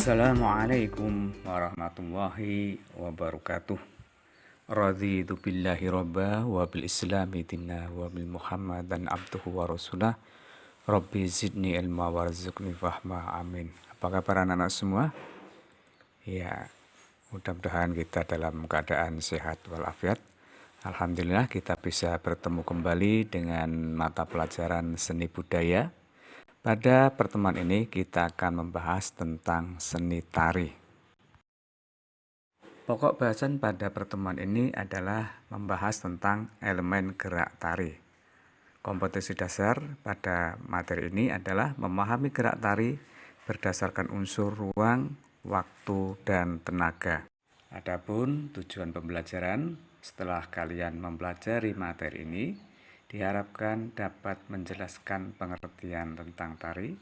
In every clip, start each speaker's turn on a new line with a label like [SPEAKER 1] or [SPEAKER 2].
[SPEAKER 1] Assalamualaikum warahmatullahi wabarakatuh. Raditu billahi robba wa bil islami dinna wa bil muhammadan abduhu wa rasulah. Rabbi zidni ilma warzuqni fahma, amin. Apa kabar anak-anak semua? Ya, mudah-mudahan kita dalam keadaan sehat walafiat. Alhamdulillah kita bisa bertemu kembali dengan mata pelajaran seni budaya. Pada pertemuan ini kita akan membahas tentang seni tari. Pokok bahasan pada pertemuan ini adalah membahas tentang elemen gerak tari. Kompetensi dasar pada materi ini adalah memahami gerak tari berdasarkan unsur ruang, waktu, dan tenaga. Adapun tujuan pembelajaran setelah kalian mempelajari materi ini, diharapkan dapat menjelaskan pengertian tentang tari,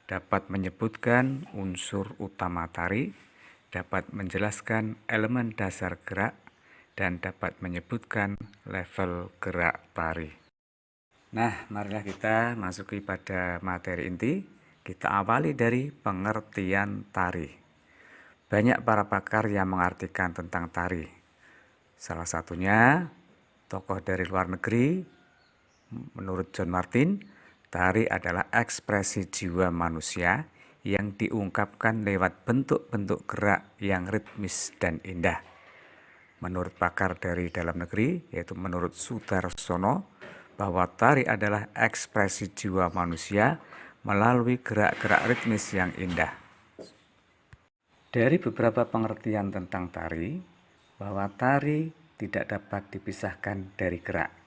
[SPEAKER 1] dapat menyebutkan unsur utama tari, dapat menjelaskan elemen dasar gerak, dan dapat menyebutkan level gerak tari. Nah, marilah kita masuki pada materi inti. Kita awali dari pengertian tari. Banyak para pakar yang mengartikan tentang tari. Salah satunya tokoh dari luar negeri. Menurut John Martin, tari adalah ekspresi jiwa manusia yang diungkapkan lewat bentuk-bentuk gerak yang ritmis dan indah. Menurut pakar dari dalam negeri, yaitu menurut Sudarsono, bahwa tari adalah ekspresi jiwa manusia melalui gerak-gerak ritmis yang indah. Dari beberapa pengertian tentang tari, bahwa tari tidak dapat dipisahkan dari gerak.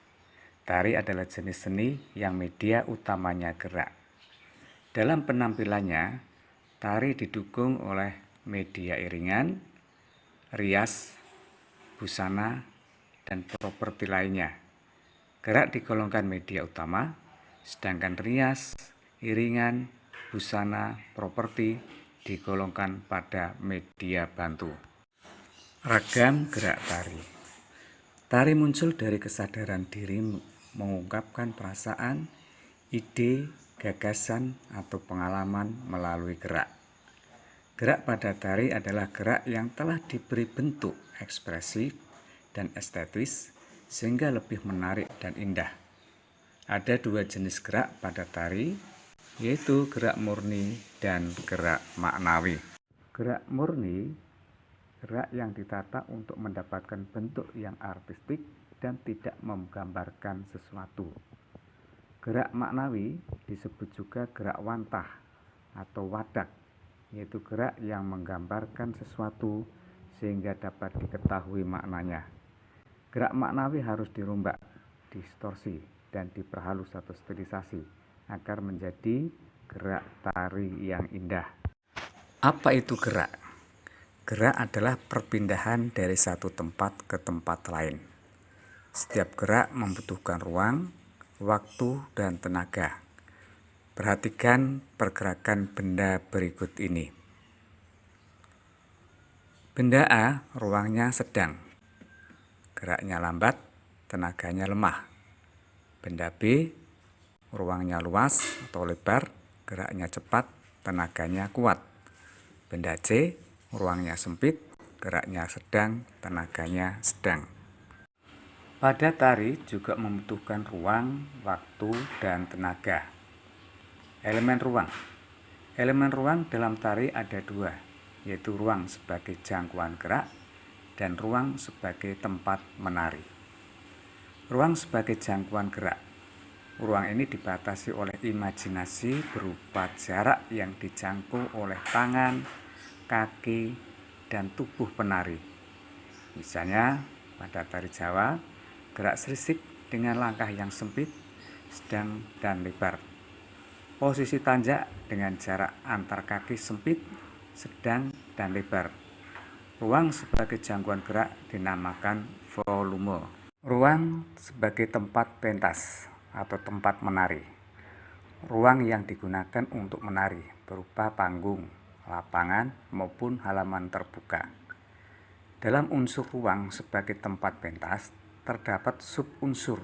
[SPEAKER 1] Tari adalah jenis seni yang media utamanya gerak. Dalam penampilannya, tari didukung oleh media iringan, rias, busana, dan properti lainnya. Gerak digolongkan media utama, sedangkan rias, iringan, busana, properti digolongkan pada media bantu. Ragam gerak tari. Tari muncul dari kesadaran diri mengungkapkan perasaan, ide, gagasan, atau pengalaman melalui gerak. Gerak pada tari adalah gerak yang telah diberi bentuk ekspresif dan estetis sehingga lebih menarik dan indah. Ada dua jenis gerak pada tari, yaitu gerak murni dan gerak maknawi. Gerak murni, gerak yang ditata untuk mendapatkan bentuk yang artistik dan tidak menggambarkan sesuatu. Gerak maknawi disebut juga gerak wantah atau wadak, yaitu gerak yang menggambarkan sesuatu sehingga dapat diketahui maknanya. Gerak maknawi harus dirombak, distorsi, dan diperhalus atau stilisasi agar menjadi gerak tari yang indah. Apa itu gerak? Gerak adalah perpindahan dari satu tempat ke tempat lain. Setiap gerak membutuhkan ruang, waktu, dan tenaga. Perhatikan pergerakan benda berikut ini. Benda A, ruangnya sedang. Geraknya lambat, tenaganya lemah. Benda B, ruangnya luas atau lebar, geraknya cepat, tenaganya kuat. Benda C, ruangnya sempit, geraknya sedang, tenaganya sedang. Pada tari juga membutuhkan ruang, waktu, dan tenaga. Elemen ruang. Elemen ruang dalam tari ada dua, yaitu ruang sebagai jangkauan gerak dan ruang sebagai tempat menari. Ruang sebagai jangkauan gerak. Ruang ini dibatasi oleh imajinasi berupa jarak yang dijangkau oleh tangan, kaki, dan tubuh penari. Misalnya pada tari Jawa, gerak serisik dengan langkah yang sempit, sedang, dan lebar. Posisi tanjak dengan jarak antar kaki sempit, sedang, dan lebar. Ruang sebagai jangkauan gerak dinamakan volume. Ruang sebagai tempat pentas atau tempat menari. Ruang yang digunakan untuk menari berupa panggung, lapangan, maupun halaman terbuka. Dalam unsur ruang sebagai tempat pentas, terdapat subunsur,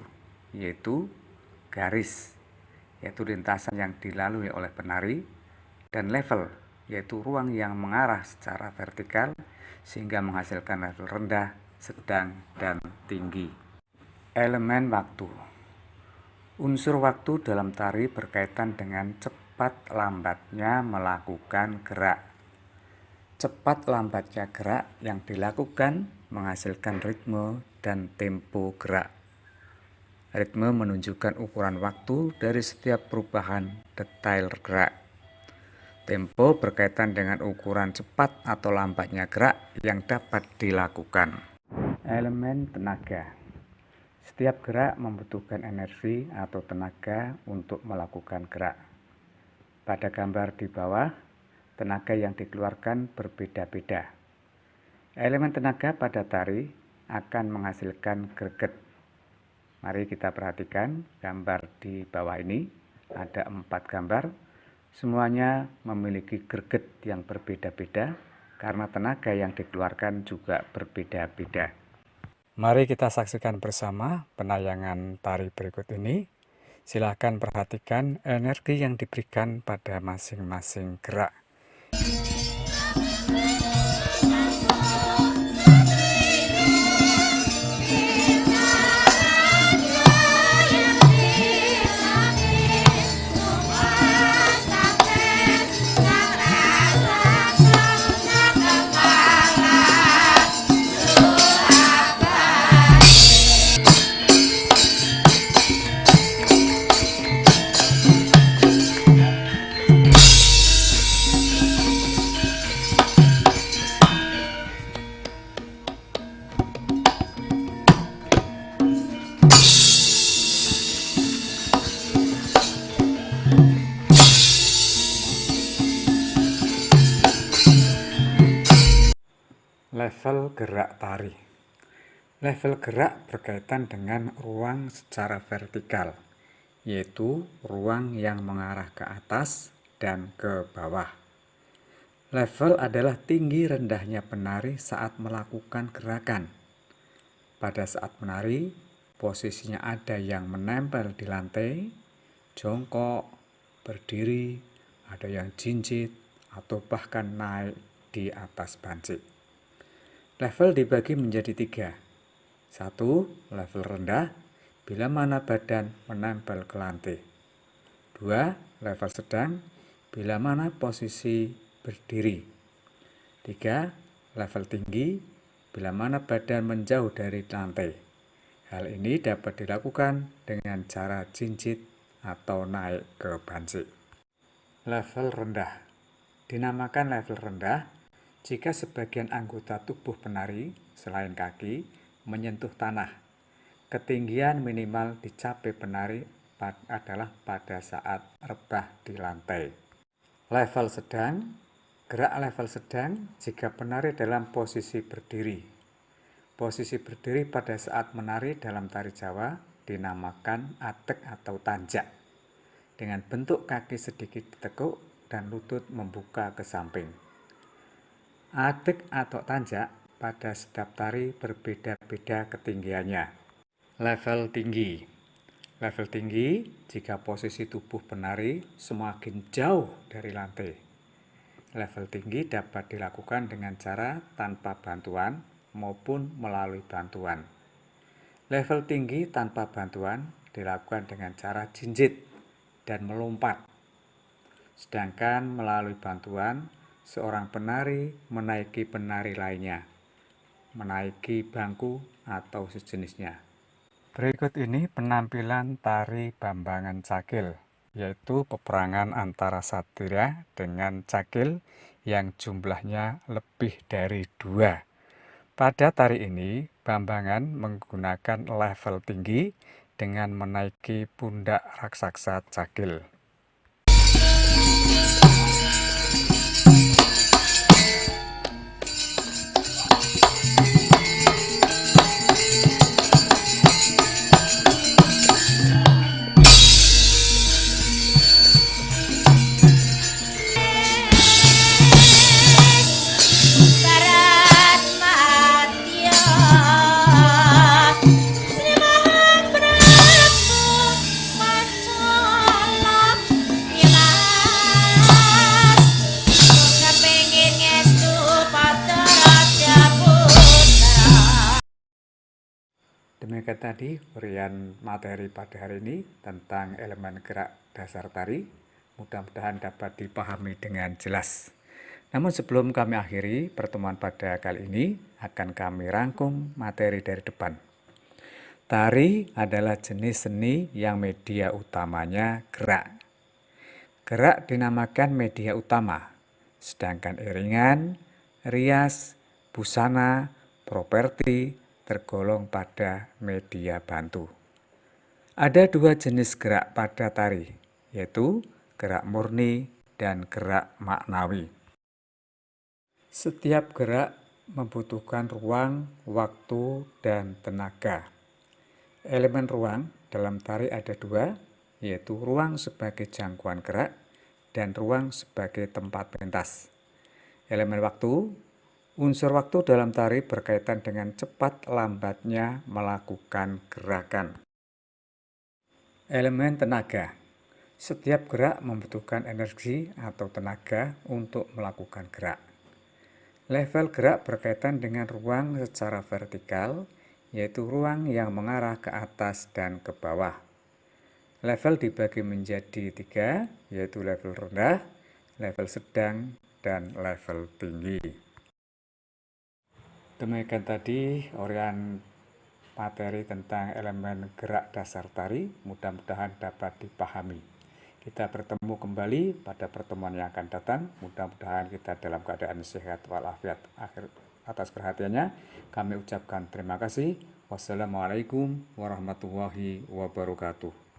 [SPEAKER 1] yaitu garis, yaitu lintasan yang dilalui oleh penari, dan level, yaitu ruang yang mengarah secara vertikal sehingga menghasilkan level rendah, sedang, dan tinggi. Elemen waktu. Unsur waktu dalam tari berkaitan dengan cepat lambatnya melakukan gerak. Cepat lambatnya gerak yang dilakukan menghasilkan ritme dan tempo gerak. Ritme menunjukkan ukuran waktu dari setiap perubahan detail gerak. Tempo berkaitan dengan ukuran cepat atau lambatnya gerak yang dapat dilakukan. Elemen tenaga. Setiap gerak membutuhkan energi atau tenaga untuk melakukan gerak. Pada gambar di bawah, tenaga yang dikeluarkan berbeda-beda. Elemen tenaga pada tari akan menghasilkan greget. Mari kita perhatikan gambar di bawah ini. Ada 4 gambar. Semuanya memiliki greget yang berbeda-beda karena tenaga yang dikeluarkan juga berbeda-beda. Mari kita saksikan bersama penayangan tari berikut ini. Silakan perhatikan energi yang diberikan pada masing-masing gerak. Level gerak tari. Level gerak berkaitan dengan ruang secara vertikal, yaitu ruang yang mengarah ke atas dan ke bawah. Level adalah tinggi rendahnya penari saat melakukan gerakan. Pada saat menari, posisinya ada yang menempel di lantai, jongkok, berdiri, ada yang jinjit, atau bahkan naik di atas banci. Level dibagi menjadi 3. 1. Level rendah, bila mana badan menempel ke lantai. 2. Level sedang, bila mana posisi berdiri. 3. Level tinggi, bila mana badan menjauh dari lantai. Hal ini dapat dilakukan dengan cara jinjit atau naik ke banci. Level rendah. Dinamakan level rendah jika sebagian anggota tubuh penari selain kaki menyentuh tanah. Ketinggian minimal dicapai penari adalah pada saat rebah di lantai. Level sedang. Gerak level sedang jika penari dalam posisi berdiri. Posisi berdiri pada saat menari dalam tari Jawa dinamakan atek atau tanjak, dengan bentuk kaki sedikit ditekuk dan lutut membuka ke samping. Atek atau tanjak pada setiap tari berbeda-beda ketinggiannya. Level tinggi. Level tinggi jika posisi tubuh penari semakin jauh dari lantai. Level tinggi dapat dilakukan dengan cara tanpa bantuan maupun melalui bantuan. Level tinggi tanpa bantuan dilakukan dengan cara jinjit dan melompat. Sedangkan melalui bantuan, seorang penari menaiki penari lainnya, menaiki bangku atau sejenisnya. Berikut ini penampilan tari Bambangan Cakil, yaitu peperangan antara Satria dengan Cakil yang jumlahnya lebih dari 2. Pada tari ini, Bambangan menggunakan level tinggi dengan menaiki pundak raksasa Cakil.
[SPEAKER 2] Sri Mahaprabhu Pancala
[SPEAKER 1] Demikian tadi uraian materi pada hari ini tentang elemen gerak dasar tari. Mudah-mudahan dapat dipahami dengan jelas. Namun sebelum kami akhiri pertemuan pada kali ini, akan kami rangkum materi dari depan. Tari adalah jenis seni yang media utamanya gerak. Gerak dinamakan media utama, sedangkan iringan, rias, busana, properti tergolong pada media bantu. Ada dua jenis gerak pada tari, yaitu gerak murni dan gerak maknawi. Setiap gerak membutuhkan ruang, waktu, dan tenaga. Elemen ruang dalam tari ada dua, yaitu ruang sebagai jangkauan gerak dan ruang sebagai tempat pentas. Elemen waktu, unsur waktu dalam tari berkaitan dengan cepat lambatnya melakukan gerakan. Elemen tenaga, setiap gerak membutuhkan energi atau tenaga untuk melakukan gerak. Level gerak berkaitan dengan ruang secara vertikal, yaitu ruang yang mengarah ke atas dan ke bawah. Level dibagi menjadi 3, yaitu level rendah, level sedang, dan level tinggi. Demikian tadi uraian materi tentang elemen gerak dasar tari, mudah-mudahan dapat dipahami. Kita bertemu kembali pada pertemuan yang akan datang. Mudah-mudahan kita dalam keadaan sehat walafiat. Atas perhatiannya, kami ucapkan terima kasih. Wassalamualaikum warahmatullahi wabarakatuh.